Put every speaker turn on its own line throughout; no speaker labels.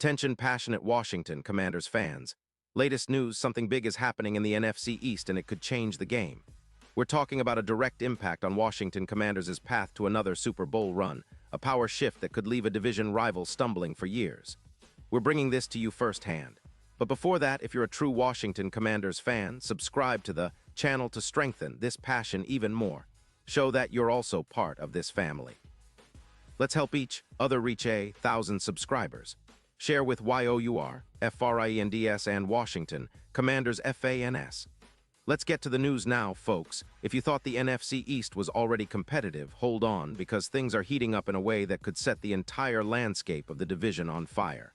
Attention passionate Washington Commanders fans. Latest news, something big is happening in the NFC East and it could change the game. We're talking about a direct impact on Washington Commanders' path to another Super Bowl run, a power shift that could leave a division rival stumbling for years. We're bringing this to you firsthand. But before that, if you're a true Washington Commanders fan, subscribe to the channel to strengthen this passion even more. Show that you're also part of this family. Let's help each other reach 1,000 subscribers. Share with YOUR, FRIENDS and Washington, Commanders FANS. Let's get to the news now, folks. If you thought the NFC East was already competitive, hold on, because things are heating up in a way that could set the entire landscape of the division on fire.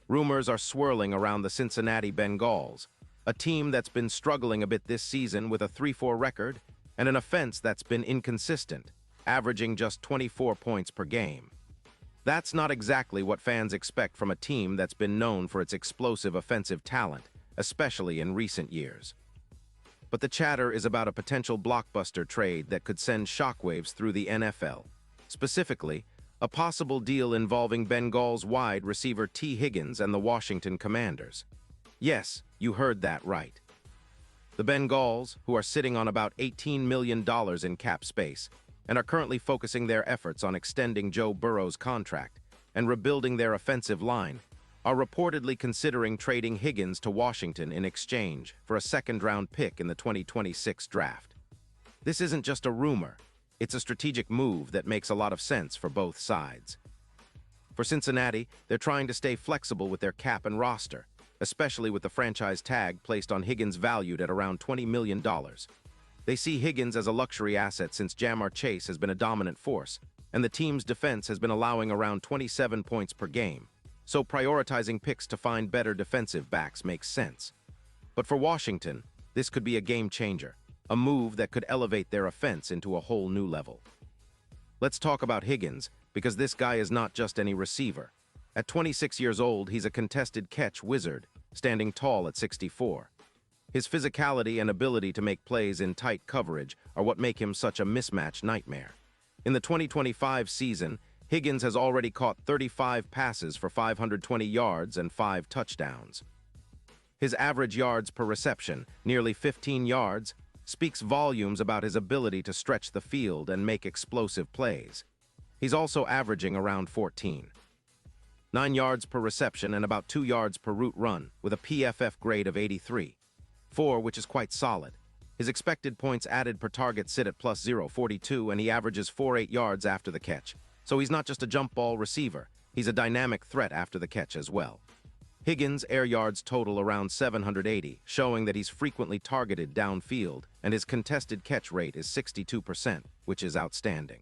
Rumors are swirling around the Cincinnati Bengals, a team that's been struggling a bit this season with a 3-4 record and an offense that's been inconsistent, averaging just 24 points per game. That's not exactly what fans expect from a team that's been known for its explosive offensive talent, especially in recent years. But the chatter is about a potential blockbuster trade that could send shockwaves through the NFL. Specifically, a possible deal involving Bengals wide receiver T. Higgins and the Washington Commanders. Yes, you heard that right. The Bengals, who are sitting on about $18 million in cap space, and are currently focusing their efforts on extending Joe Burrow's contract and rebuilding their offensive line, are reportedly considering trading Higgins to Washington in exchange for a second-round pick in the 2026 draft. This isn't just a rumor, it's a strategic move that makes a lot of sense for both sides. For Cincinnati, they're trying to stay flexible with their cap and roster, especially with the franchise tag placed on Higgins valued at around $20 million. They see Higgins as a luxury asset since Ja'Marr Chase has been a dominant force, and the team's defense has been allowing around 27 points per game, so prioritizing picks to find better defensive backs makes sense. But for Washington, this could be a game changer, a move that could elevate their offense into a whole new level. Let's talk about Higgins, because this guy is not just any receiver. At 26 years old, he's a contested catch wizard, standing tall at 6'4". His physicality and ability to make plays in tight coverage are what make him such a mismatch nightmare. In the 2025 season, Higgins has already caught 35 passes for 520 yards and 5 touchdowns. His average yards per reception, nearly 15 yards, speaks volumes about his ability to stretch the field and make explosive plays. He's also averaging around 9 yards per reception and about 2 yards per route run, with a PFF grade of 83. 4, which is quite solid. His expected points added per target sit at plus 0.42, and he averages 4.8 yards after the catch. So he's not just a jump ball receiver, he's a dynamic threat after the catch as well. Higgins' air yards total around 780, showing that he's frequently targeted downfield, and his contested catch rate is 62%, which is outstanding.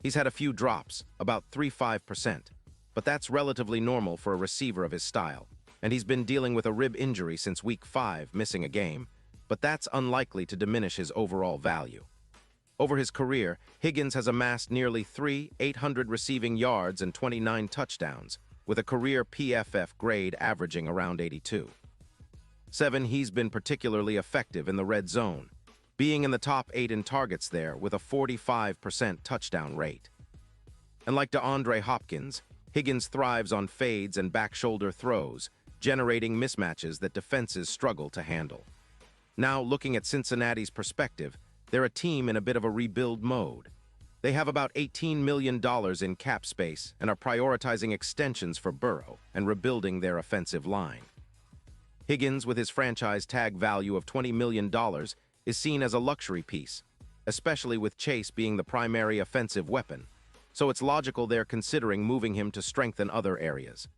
He's had a few drops, about 3.5%, but that's relatively normal for a receiver of his style. And he's been dealing with a rib injury since week 5, missing a game, but that's unlikely to diminish his overall value. Over his career, Higgins has amassed nearly 800 receiving yards and 29 touchdowns, with a career PFF grade averaging around 82. 7, he's been particularly effective in the red zone, being in the top 8 in targets there with a 45% touchdown rate. And like DeAndre Hopkins, Higgins thrives on fades and back shoulder throws, generating mismatches that defenses struggle to handle. Now, looking at Cincinnati's perspective, they're a team in a bit of a rebuild mode. They have about $18 million in cap space and are prioritizing extensions for Burrow and rebuilding their offensive line. Higgins, with his franchise tag value of $20 million, is seen as a luxury piece, especially with Chase being the primary offensive weapon, so it's logical they're considering moving him to strengthen other areas.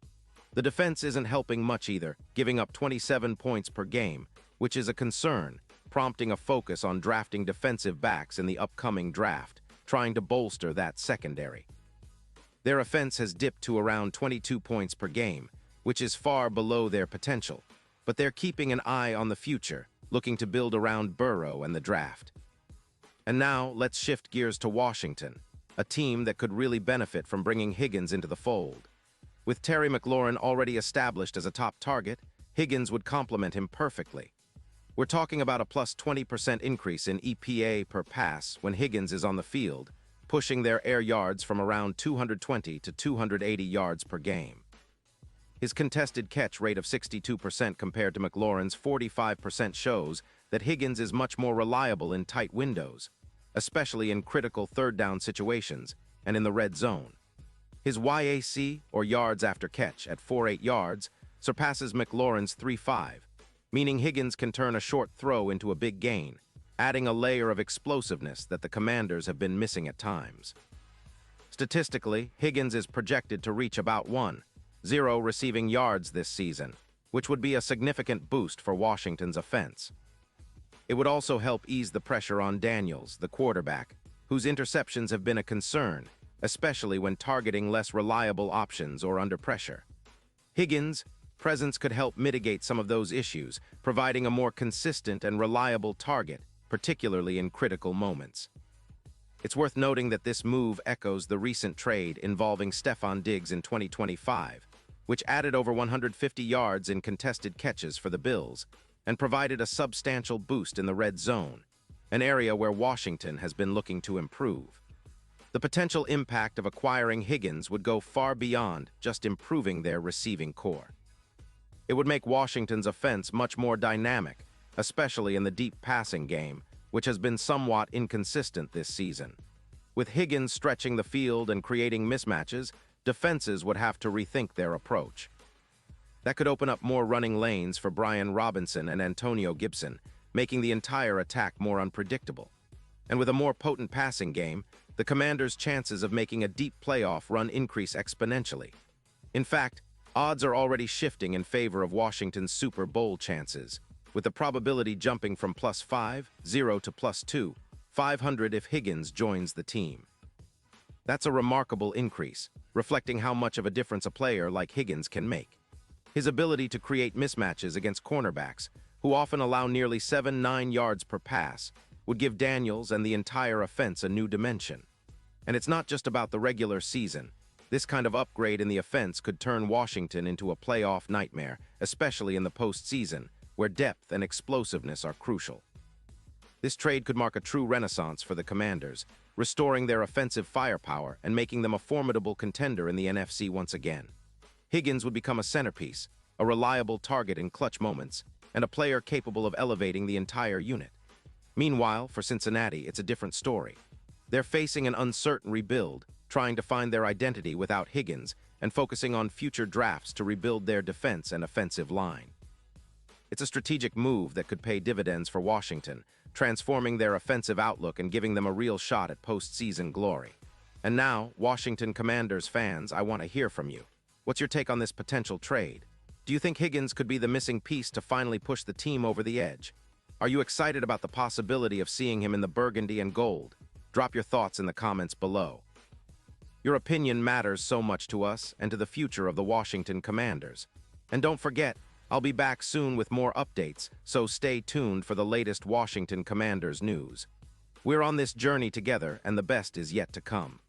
The defense isn't helping much either, giving up 27 points per game, which is a concern, prompting a focus on drafting defensive backs in the upcoming draft, trying to bolster that secondary. Their offense has dipped to around 22 points per game, which is far below their potential, but they're keeping an eye on the future, looking to build around Burrow and the draft. And now, let's shift gears to Washington, a team that could really benefit from bringing Higgins into the fold. With Terry McLaurin already established as a top target, Higgins would complement him perfectly. We're talking about a plus 20% increase in EPA per pass when Higgins is on the field, pushing their air yards from around 220 to 280 yards per game. His contested catch rate of 62% compared to McLaurin's 45% shows that Higgins is much more reliable in tight windows, especially in critical third-down situations and in the red zone. His YAC, or yards after catch, at 4.8 yards, surpasses McLaurin's 3.5, meaning Higgins can turn a short throw into a big gain, adding a layer of explosiveness that the Commanders have been missing at times. Statistically, Higgins is projected to reach about 1.0 receiving yards this season, which would be a significant boost for Washington's offense. It would also help ease the pressure on Daniels, the quarterback, whose interceptions have been a concern, especially when targeting less reliable options or under pressure. Higgins' presence could help mitigate some of those issues, providing a more consistent and reliable target, particularly in critical moments. It's worth noting that this move echoes the recent trade involving Stefon Diggs in 2025, which added over 150 yards in contested catches for the Bills and provided a substantial boost in the red zone, an area where Washington has been looking to improve. The potential impact of acquiring Higgins would go far beyond just improving their receiving core. It would make Washington's offense much more dynamic, especially in the deep passing game, which has been somewhat inconsistent this season. With Higgins stretching the field and creating mismatches, defenses would have to rethink their approach. That could open up more running lanes for Brian Robinson and Antonio Gibson, making the entire attack more unpredictable. And with a more potent passing game, the Commanders' chances of making a deep playoff run increase exponentially. In fact, odds are already shifting in favor of Washington's Super Bowl chances, with the probability jumping from +500 to +500 if Higgins joins the team. That's a remarkable increase, reflecting how much of a difference a player like Higgins can make. His ability to create mismatches against cornerbacks, who often allow nearly 7-9 yards per pass, would give Daniels and the entire offense a new dimension. And it's not just about the regular season. This kind of upgrade in the offense could turn Washington into a playoff nightmare, especially in the postseason, where depth and explosiveness are crucial. This trade could mark a true renaissance for the Commanders, restoring their offensive firepower and making them a formidable contender in the NFC once again. Higgins would become a centerpiece, a reliable target in clutch moments, and a player capable of elevating the entire unit. Meanwhile, for Cincinnati, it's a different story. They're facing an uncertain rebuild, trying to find their identity without Higgins and focusing on future drafts to rebuild their defense and offensive line. It's a strategic move that could pay dividends for Washington, transforming their offensive outlook and giving them a real shot at postseason glory. And now, Washington Commanders fans, I want to hear from you. What's your take on this potential trade? Do you think Higgins could be the missing piece to finally push the team over the edge? Are you excited about the possibility of seeing him in the burgundy and gold? Drop your thoughts in the comments below. Your opinion matters so much to us and to the future of the Washington Commanders. And don't forget, I'll be back soon with more updates, so stay tuned for the latest Washington Commanders news. We're on this journey together, and the best is yet to come.